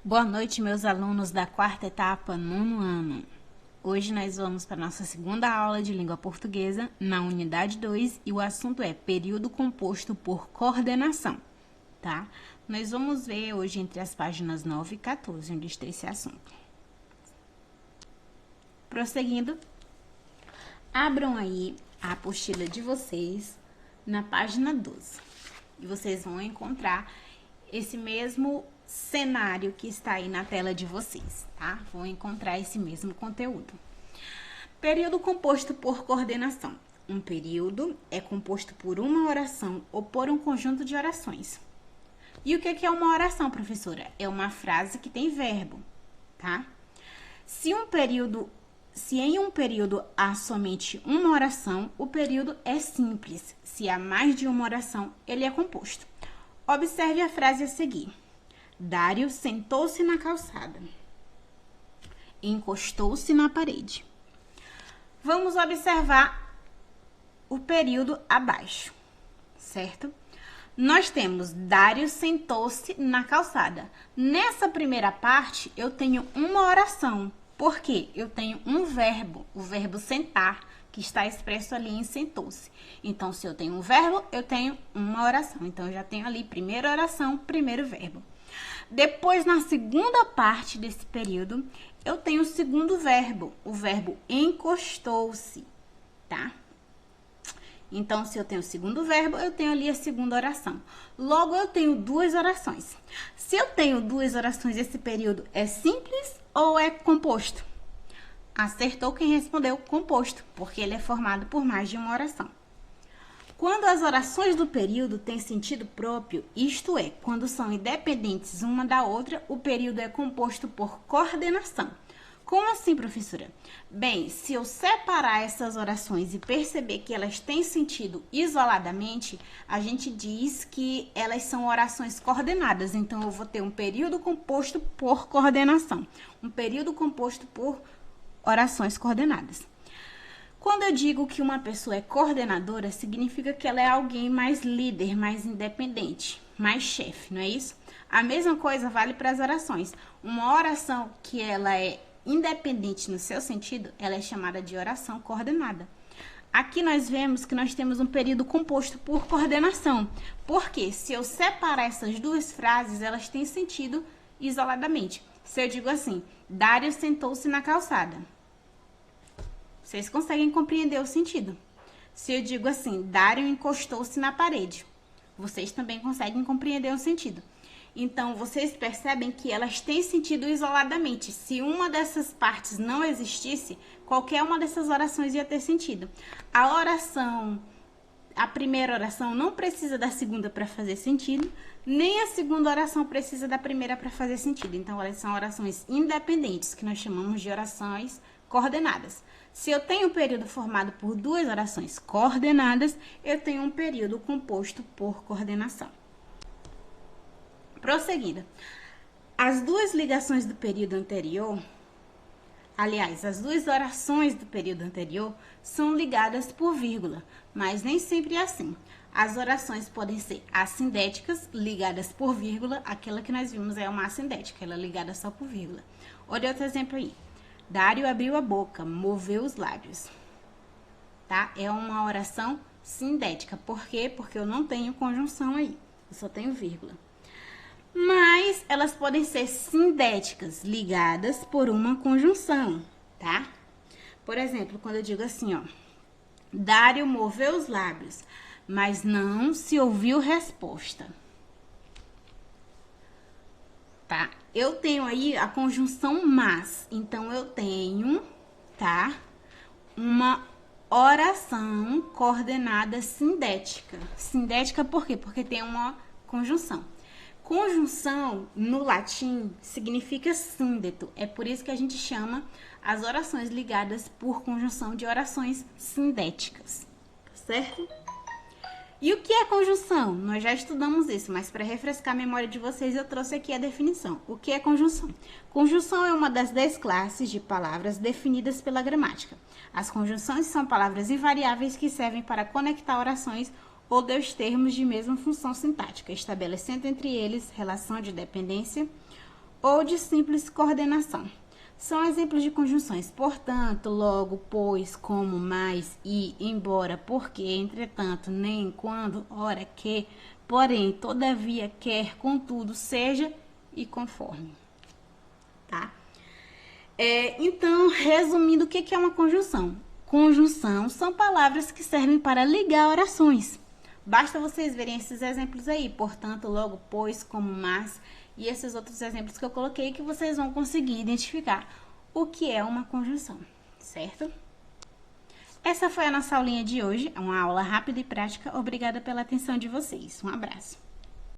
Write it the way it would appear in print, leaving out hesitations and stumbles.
Boa noite, meus alunos da quarta etapa, nono ano. Hoje nós vamos para a nossa segunda aula de língua portuguesa, na unidade 2, e o assunto é período composto por coordenação, tá? Nós vamos ver hoje entre as páginas 9 e 14, onde está esse assunto. Prosseguindo, abram aí a apostila de vocês na página 12, e vocês vão encontrar esse mesmo cenário que está aí na tela de vocês, tá? Vão encontrar esse mesmo conteúdo. Período composto por coordenação. Um período é composto por uma oração ou por um conjunto de orações. E o que é uma oração, professora? É uma frase que tem verbo, tá? Se em um período há somente uma oração, o período é simples. Se há mais de uma oração, ele é composto. Observe a frase a seguir. Dário sentou-se na calçada. Encostou-se na parede. Vamos observar o período abaixo, certo? Nós temos Dário sentou-se na calçada. Nessa primeira parte, eu tenho uma oração. Por quê? Eu tenho um verbo, o verbo sentar, que está expresso ali em sentou-se. Então, se eu tenho um verbo, eu tenho uma oração. Então, eu já tenho ali primeira oração, primeiro verbo. Depois, na segunda parte desse período, eu tenho o segundo verbo, o verbo encostou-se, tá? Então, se eu tenho o segundo verbo, eu tenho ali a segunda oração. Logo, eu tenho duas orações. Se eu tenho duas orações, esse período é simples ou é composto? Acertou quem respondeu composto, porque ele é formado por mais de uma oração. Quando as orações do período têm sentido próprio, isto é, quando são independentes uma da outra, o período é composto por coordenação. Como assim, professora? Bem, se eu separar essas orações e perceber que elas têm sentido isoladamente, a gente diz que elas são orações coordenadas. Então, eu vou ter um período composto por coordenação. Um período composto por orações coordenadas. Quando eu digo que uma pessoa é coordenadora, significa que ela é alguém mais líder, mais independente, mais chefe, não é isso? A mesma coisa vale para as orações. Uma oração que ela é independente no seu sentido, ela é chamada de oração coordenada. Aqui nós vemos que nós temos um período composto por coordenação. Porque se eu separar essas duas frases, elas têm sentido isoladamente. Se eu digo assim, Dário sentou-se na calçada. Vocês conseguem compreender o sentido. Se eu digo assim, Dário encostou-se na parede, vocês também conseguem compreender o sentido. Então, vocês percebem que elas têm sentido isoladamente. Se uma dessas partes não existisse, qualquer uma dessas orações ia ter sentido. A primeira oração não precisa da segunda para fazer sentido, nem a segunda oração precisa da primeira para fazer sentido. Então, elas são orações independentes, que nós chamamos de orações coordenadas. Se eu tenho um período formado por duas orações coordenadas, eu tenho um período composto por coordenação. Prosseguindo. As duas ligações do período anterior, aliás, as duas orações do período anterior são ligadas por vírgula, mas nem sempre é assim. As orações podem ser assindéticas, ligadas por vírgula. Aquela que nós vimos é uma assindética, ela é ligada só por vírgula. Olha outro exemplo aí. Dário abriu a boca, moveu os lábios. Tá? É uma oração sindética. Por quê? Porque eu não tenho conjunção aí. Eu só tenho vírgula. Mas elas podem ser sindéticas, ligadas por uma conjunção, tá? Por exemplo, quando eu digo assim, ó. Dário moveu os lábios, mas não se ouviu resposta. Tá? Eu tenho aí a conjunção mas. Então, eu tenho, tá? Uma oração coordenada sindética. Sindética por quê? Porque tem uma conjunção. Conjunção, no latim, significa síndeto. É por isso que a gente chama as orações ligadas por conjunção de orações sindéticas. Certo? E o que é conjunção? Nós já estudamos isso, mas para refrescar a memória de vocês, eu trouxe aqui a definição. O que é conjunção? Conjunção é uma das 10 classes de palavras definidas pela gramática. As conjunções são palavras invariáveis que servem para conectar orações ou dois termos de mesma função sintática, estabelecendo entre eles relação de dependência ou de simples coordenação. São exemplos de conjunções portanto, logo, pois, como, mais, e, embora, porque, entretanto, nem, quando, ora, que, porém, todavia, quer, contudo, seja e conforme. Tá? Então, resumindo, o que é uma conjunção? Conjunção são palavras que servem para ligar orações. Basta vocês verem esses exemplos aí, portanto, logo, pois, como, mas, e esses outros exemplos que eu coloquei que vocês vão conseguir identificar o que é uma conjunção, certo? Essa foi a nossa aulinha de hoje, uma aula rápida e prática. Obrigada pela atenção de vocês. Um abraço.